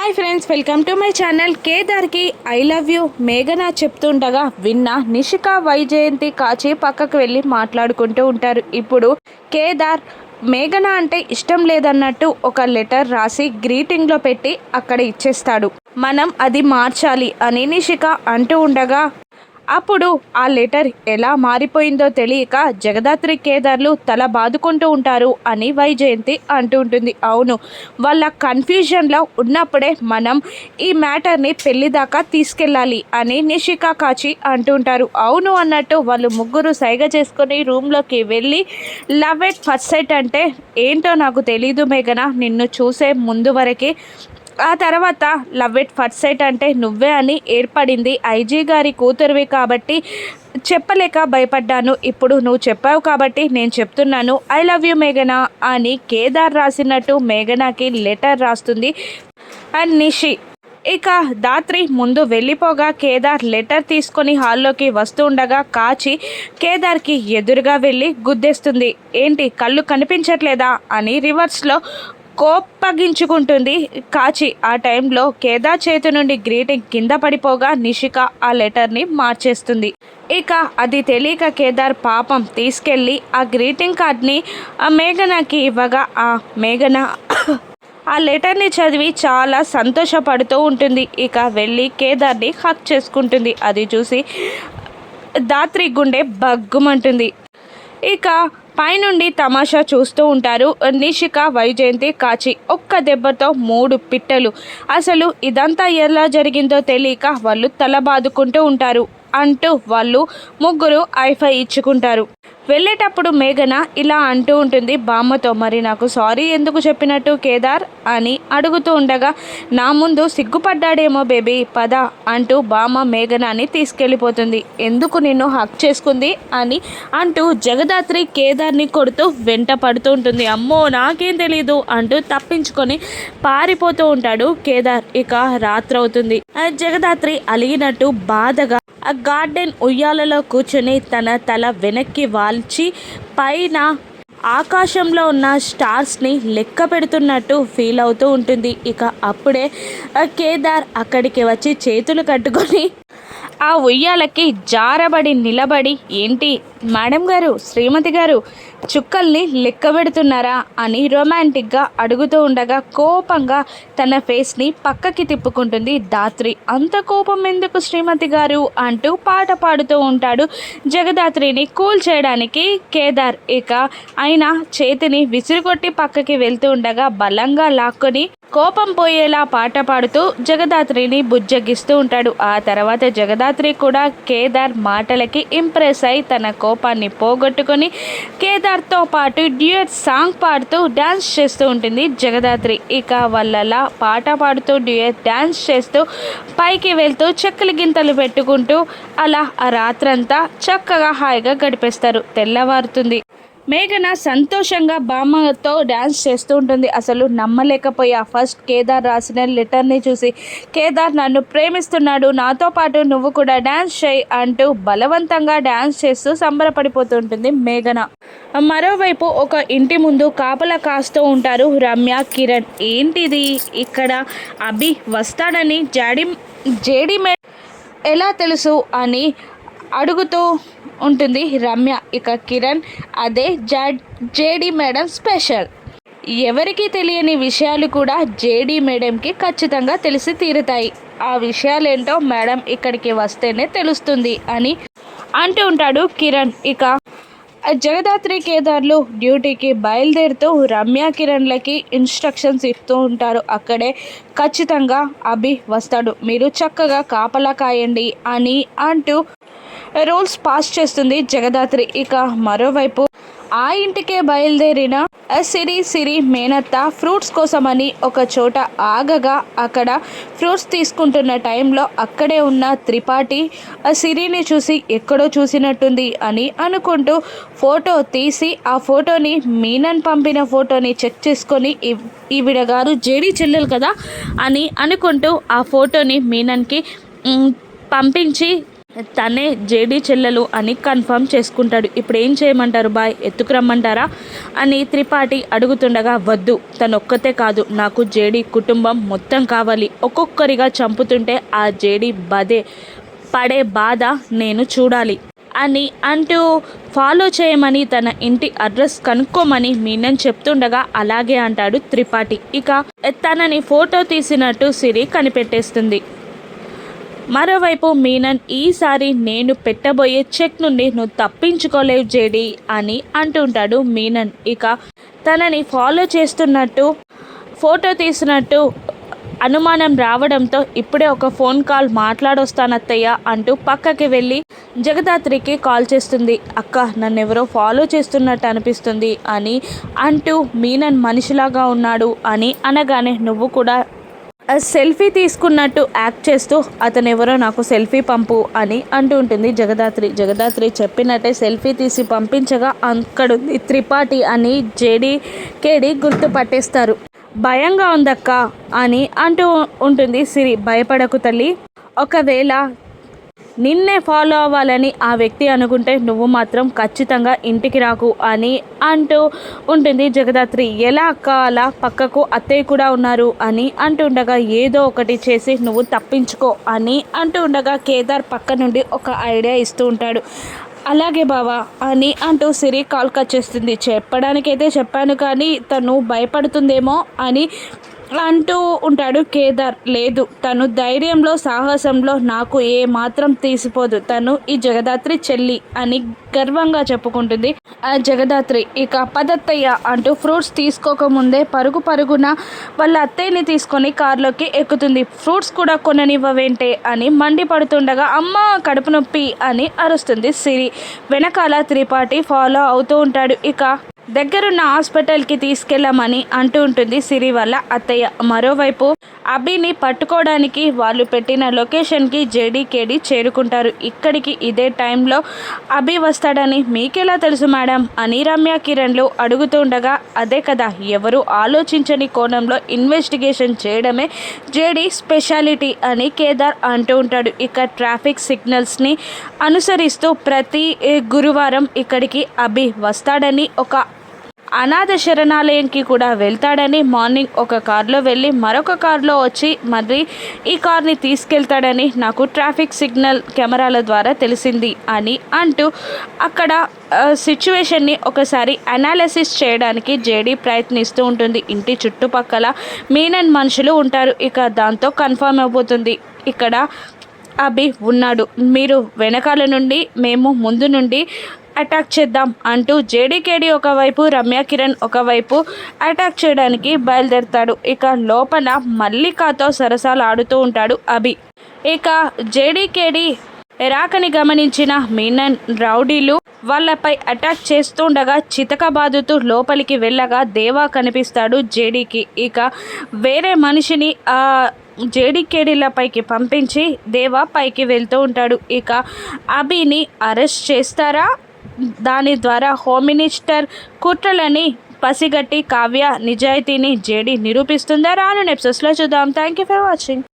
Hi friends, welcome to my channel. కేదార్కి I love you మేఘన చెప్తుండగా విన్న నిషిక వైజయంతి కాచి పక్కకు వెళ్ళి మాట్లాడుకుంటూ ఉంటారు. ఇప్పుడు కేదార్ మేఘన అంటే ఇష్టం లేదన్నట్టు ఒక లెటర్ రాసి గ్రీటింగ్లో పెట్టి అక్కడ ఇచ్చేస్తాడు. మనం అది మార్చాలి అని నిషిక అంటూ ఉండగా అప్పుడు ఆ లెటర్ ఎలా మారిపోయిందో తెలియక జగదాత్రి కేదార్లు తల బాదుకుంటూ ఉంటారు అని వైజయంతి అంటూ ఉంటుంది. అవును, వాళ్ళ కన్ఫ్యూజన్లో ఉన్నప్పుడే మనం ఈ మ్యాటర్ని పెళ్లి దాకా తీసుకెళ్ళాలి అని నిషిక కాచి అంటూ ఉంటారు. అవును అన్నట్టు వాళ్ళు ముగ్గురు సైగ చేసుకొని రూమ్లోకి వెళ్ళి లవ్ ఎట్ ఫస్ట్ సైట్ అంటే ఏంటో నాకు తెలీదు మేఘన, నిన్ను చూసే ముందు వరకే ఆ తర్వాత లవ్ ఎట్ ఫస్ట్ సైట్ అంటే నువ్వే అని ఏర్పడింది. ఐజీ గారి కూతురువి కాబట్టి చెప్పలేక భయపడ్డాను. ఇప్పుడు నువ్వు చెప్పావు కాబట్టి నేను చెప్తున్నాను, ఐ లవ్ యూ మేఘన అని కేదార్ రాసినట్టు మేఘనాకి లెటర్ రాస్తుంది అండ్ నిషి. ఇక దాత్రి ముందు వెళ్ళిపోగా కేదార్ లెటర్ తీసుకొని హాల్లోకి వస్తూ ఉండగా కాచి కేదార్కి ఎదురుగా వెళ్ళి గుద్దేస్తుంది. ఏంటి కళ్ళు కనిపించట్లేదా అని రివర్స్లో కోప్పగించుకుంటుంది కాచి. ఆ టైంలో కేదార్ చేతి నుండి గ్రీటింగ్ కింద పడిపోగా నిషిక ఆ లెటర్ని మార్చేస్తుంది. ఇక అది తెలియక కేదార్ పాపం తీసుకెళ్ళి ఆ గ్రీటింగ్ కార్డ్ని ఆ మేఘనకి ఇవ్వగా ఆ మేఘన ఆ లెటర్ని చదివి చాలా సంతోషపడుతూ ఉంటుంది. ఇక వెళ్ళి కేదార్ని హక్ చేసుకుంటుంది. అది చూసి దాత్రి గుండె బగ్గుమంటుంది. ఇక పైనుండి తమాషా చూస్తూ ఉంటారు నిషిక, వైజయంతి, కాచి. ఒక్క దెబ్బతో 3 పిట్టలు. అసలు ఇదంతా ఎలా జరిగిందో తెలియక వాళ్ళు తల బాదుకుంటూ ఉంటారు అంటూ వాళ్ళు ముగ్గురు ఐఫై ఇచ్చుకుంటారు. వెళ్ళేటప్పుడు మేఘన ఇలా అంటూ ఉంటుంది బామ్మతో, మరి నాకు సారీ ఎందుకు చెప్పినట్టు కేదార్ అని అడుగుతూ ఉండగా, నా ముందు సిగ్గుపడ్డాడేమో బేబీ పద అంటూ బామ్మ మేఘనాని తీసుకెళ్ళిపోతుంది. ఎందుకు నిన్ను హక్ చేసుకుంది అని అంటూ జగదాత్రి కేదార్ని కొడుతూ వెంట పడుతూ ఉంటుంది. అమ్మో నాకేం తెలీదు అంటూ తప్పించుకొని పారిపోతూ ఉంటాడు కేదార్. ఇక రాత్రవుతుంది. జగదాత్రి అలిగినట్టు బాధగా ఆ గార్డెన్ ఉయ్యాలలో కూర్చొని తన తల వెనక్కి వాల్చి పైన ఆకాశంలో ఉన్న స్టార్స్ని లెక్క పెడుతున్నట్టు ఫీల్ అవుతూ ఉంటుంది. ఇక అప్పుడే కేదార్ అక్కడికి వచ్చి చేతులు కట్టుకొని ఆ ఉయ్యాలకి జారబడి నిలబడి, ఏంటి మేడం గారు, శ్రీమతి గారు చుక్కల్ని లెక్క పెడుతున్నారా అని రొమాంటిక్గా అడుగుతూ ఉండగా కోపంగా తన ఫేస్ని పక్కకి తిప్పుకుంటుంది దాత్రి. అంత కోపం ఎందుకు శ్రీమతి గారు అంటూ పాట పాడుతూ ఉంటాడు జగదాత్రిని కూల్ చేయడానికి కేదార్. ఇక ఆయన చేతిని విసిరికొట్టి పక్కకి వెళ్తూ ఉండగా బలంగా లాక్కొని కోపం పోయేలా పాట పాడుతూ జగదాత్రిని బుజ్జగిస్తూ ఉంటాడు. ఆ తర్వాత జగదాత్రి కూడా కేదార్ మాటలకి ఇంప్రెస్ అయి తన కోపాన్ని పోగొట్టుకొని కేదార్తో పాటు డ్యూయట్ సాంగ్ పాడుతూ డ్యాన్స్ చేస్తూ ఉంటుంది జగదాత్రి. ఇక వాళ్ళలా పాట పాడుతూ డ్యూయట్ డ్యాన్స్ చేస్తూ పైకి వెళ్తూ చెక్కలు గింతలు పెట్టుకుంటూ అలా ఆ రాత్రంతా చక్కగా హాయిగా గడిపేస్తారు. తెల్లవారుతుంది. మేఘన సంతోషంగా బామ్మతో డ్యాన్స్ చేస్తూ ఉంటుంది. అసలు నమ్మలేకపోయా ఫస్ట్ కేదార్ రాసిన లెటర్ని చూసి. కేదార్ నన్ను ప్రేమిస్తున్నాడు, నాతో పాటు నువ్వు కూడా డ్యాన్స్ చేయి అంటూ బలవంతంగా డ్యాన్స్ చేస్తూ సంబరపడిపోతూ ఉంటుంది మేఘన. మరోవైపు ఒక ఇంటి ముందు కాపలా కాస్తూ ఉంటారు రమ్య, కిరణ్. ఏంటిది ఇక్కడ అభి వస్తాడని జేడీ మేడం ఎలా తెలుసు అని అడుగుతూ ఉంటుంది రమ్య. ఇక కిరణ్, అదే జేడీ మేడం స్పెషల్. ఎవరికి తెలియని విషయాలు కూడా జేడీ మేడంకి ఖచ్చితంగా తెలిసి తీరుతాయి. ఆ విషయాలేంటో మేడం ఇక్కడికి వస్తేనే తెలుస్తుంది అని అంటూ ఉంటాడు కిరణ్. ఇక జగదాత్రి కేదార్లు డ్యూటీకి బయలుదేరుతూ రమ్య, కిరణ్లకి ఇన్స్ట్రక్షన్స్ ఇస్తూ ఉంటారు. అక్కడే ఖచ్చితంగా అభి వస్తాడు, మీరు చక్కగా కాపలా కాయండి అని అంటూ రూల్స్ పాస్ చేస్తుంది జగదాత్రి. ఇక మరోవైపు ఆ ఇంటికే బయలుదేరిన సిరి మేనత్త ఫ్రూట్స్ కోసమని ఒక చోట ఆగగా అక్కడ ఫ్రూట్స్ తీసుకుంటున్న టైంలో అక్కడే ఉన్న త్రిపాఠి సిరిని చూసి ఎక్కడో చూసినట్టుంది అని అనుకుంటూ ఫోటో తీసి ఆ ఫోటోని మీనన్ పంపిన ఫోటోని చెక్ చేసుకొని ఈవిడ గారు జేడీ చెల్లెలు కదా అని అనుకుంటూ ఆ ఫోటోని మీనన్కి పంపించి తనే జేడీ చెల్లెలు అని కన్ఫర్మ్ చేసుకుంటాడు. ఇప్పుడు ఏం చేయమంటారు బాయ్, ఎత్తుకురమ్మంటారా అని త్రిపాఠి అడుగుతుండగా, వద్దు, తనొక్కతే కాదు, నాకు జేడీ కుటుంబం మొత్తం కావాలి. ఒక్కొక్కరిగా చంపుతుంటే ఆ జేడీ పడే బాధ నేను చూడాలి అని అంటూ ఫాలో చేయమని తన ఇంటి అడ్రస్ కనుక్కోమని మీనన్ చెప్తుండగా, అలాగే అంటాడు త్రిపాఠి. ఇక తనని ఫోటో తీసినట్టు సిరి కనిపెట్టేస్తుంది. మరోవైపు మీనన్, ఈసారి నేను పెట్టబోయే చెక్ నుండి నువ్వు తప్పించుకోలేవు జేడీ అని అంటుంటాడు మీనన్. ఇక తనని ఫాలో చేస్తున్నట్టు ఫోటో తీసినట్టు అనుమానం రావడంతో, ఇప్పుడే ఒక ఫోన్ కాల్ మాట్లాడొస్తానత్తయ్య అంటూ పక్కకి వెళ్ళి జగదాత్రికి కాల్ చేస్తుంది. అక్క, నన్నెవరో ఫాలో చేస్తున్నట్టు అనిపిస్తుంది అని అంటూ, మీనన్ మనిషిలాగా ఉన్నాడు అని అనగానే, నువ్వు కూడా సెల్ఫీ తీసుకున్నట్టు యాక్ట్ చేస్తూ అతనెవరో నాకు సెల్ఫీ పంపు అని అంటూ ఉంటుంది జగదాత్రి చెప్పినట్టే సెల్ఫీ తీసి పంపించగా, అక్కడుంది త్రిపాఠి అని కేడి గుర్తుపట్టేస్తారు. భయంగా ఉందక్క అని అంటూ ఉంటుంది సిరి. భయపడకు తల్లి, ఒకవేళ నిన్నే ఫాలో అవ్వాలని ఆ వ్యక్తి అనుకుంటే నువ్వు మాత్రం ఖచ్చితంగా ఇంటికి రాకు అని అంటూ ఉంటుంది జగదాత్రి. ఎలా అక్క, అలా పక్కకు అత్తయ్య కూడా ఉన్నారు అని అంటుండగా, ఏదో ఒకటి చేసి నువ్వు తప్పించుకో అని అంటూ ఉండగా, కేదార్ పక్క నుండి ఒక ఐడియా ఇస్తూ ఉంటాడు. అలాగే బావా అని అంటూ సిరి కాల్ కట్ చేస్తుంది. చెప్పడానికైతే చెప్పాను, కానీ తను భయపడుతుందేమో అని అంటూ ఉంటాడు కేదార్. లేదు, తను ధైర్యంలో సాహసంలో నాకు ఏ మాత్రం తీసిపోదు, తను ఈ జగదాత్రి చెల్లి అని గర్వంగా చెప్పుకుంటుంది ఆ జగదాత్రి. ఇక పదత్తయ్య అంటూ ఫ్రూట్స్ తీసుకోకముందే పరుగున వాళ్ళ అత్తయ్యని తీసుకొని కారులోకి ఎక్కుతుంది. ఫ్రూట్స్ కూడా కొననివ్వవేంటే అని మండిపడుతుండగా, అమ్మ కడుపు నొప్పి అని అరుస్తుంది సిరి. వెనకాల త్రిపాఠి ఫాలో అవుతూ ఉంటాడు. ఇక దగ్గరున్న హాస్పిటల్కి తీసుకెళ్ళమని అంటూ ఉంటుంది సిరి వాళ్ళ అత్తయ్య. మరోవైపు అభిని పట్టుకోవడానికి వాళ్ళు పెట్టిన లొకేషన్కి కేడి చేరుకుంటారు. ఇక్కడికి ఇదే టైంలో అభి వస్తాడని మీకెలా తెలుసు మేడం అని రమ్య కిరణ్లు అడుగుతుండగా, అదే కదా, ఎవరు ఆలోచించని కోణంలో ఇన్వెస్టిగేషన్ చేయడమే జేడీ స్పెషాలిటీ అని కేదార్ అంటూ ఉంటాడు. ఇక ట్రాఫిక్ సిగ్నల్స్ని అనుసరిస్తూ ప్రతి గురువారం ఇక్కడికి అభి వస్తాడని, ఒక అనాథ శరణాలయంకి కూడా వెళ్తాడని, మార్నింగ్ ఒక కారులో వెళ్ళి మరొక కారులో వచ్చి మరి ఈ కార్ని తీసుకెళ్తాడని నాకు ట్రాఫిక్ సిగ్నల్ కెమెరాల ద్వారా తెలిసింది అని అంటూ అక్కడ సిచ్యువేషన్ని ఒకసారి అనాలిసిస్ చేయడానికి జేడీ ప్రయత్నిస్తూ ఉంటుంది. ఇంటి చుట్టుపక్కల మీనన్ మనుషులు ఉంటారు. ఇక దాంతో కన్ఫర్మ్ అయిపోతుంది, ఇక్కడ అభి ఉన్నాడు, మీరు వెనకాల నుండి మేము ముందు నుండి అటాక్ చేద్దాం అంటూ కేడి ఒకవైపు, రమ్య కిరణ్ ఒకవైపు అటాక్ చేయడానికి బయలుదేరుతాడు. ఇక లోపల మల్లికాతో సరసాలు ఆడుతూ ఉంటాడు అభి. ఇక కేడి రాకని గమనించిన మీనన్ రౌడీలు వాళ్ళపై అటాక్ చేస్తుండగా చితకబాదుతూ లోపలికి వెళ్ళగా దేవా కనిపిస్తాడు జేడీకి. ఇక వేరే మనిషిని కేడీలపైకి పంపించి దేవా పైకి వెళ్తూ ఉంటాడు. ఇక అభిని అరెస్ట్ చేస్తారా, దాని ద్వారా హోమ్ మినిస్టర్ కుట్రలని పసిగట్టి కావ్య నిజాయితీని జేడీ నిరూపిస్తుందా? రాను ఎపిసోడ్స్లో చూద్దాం. Thank you for watching.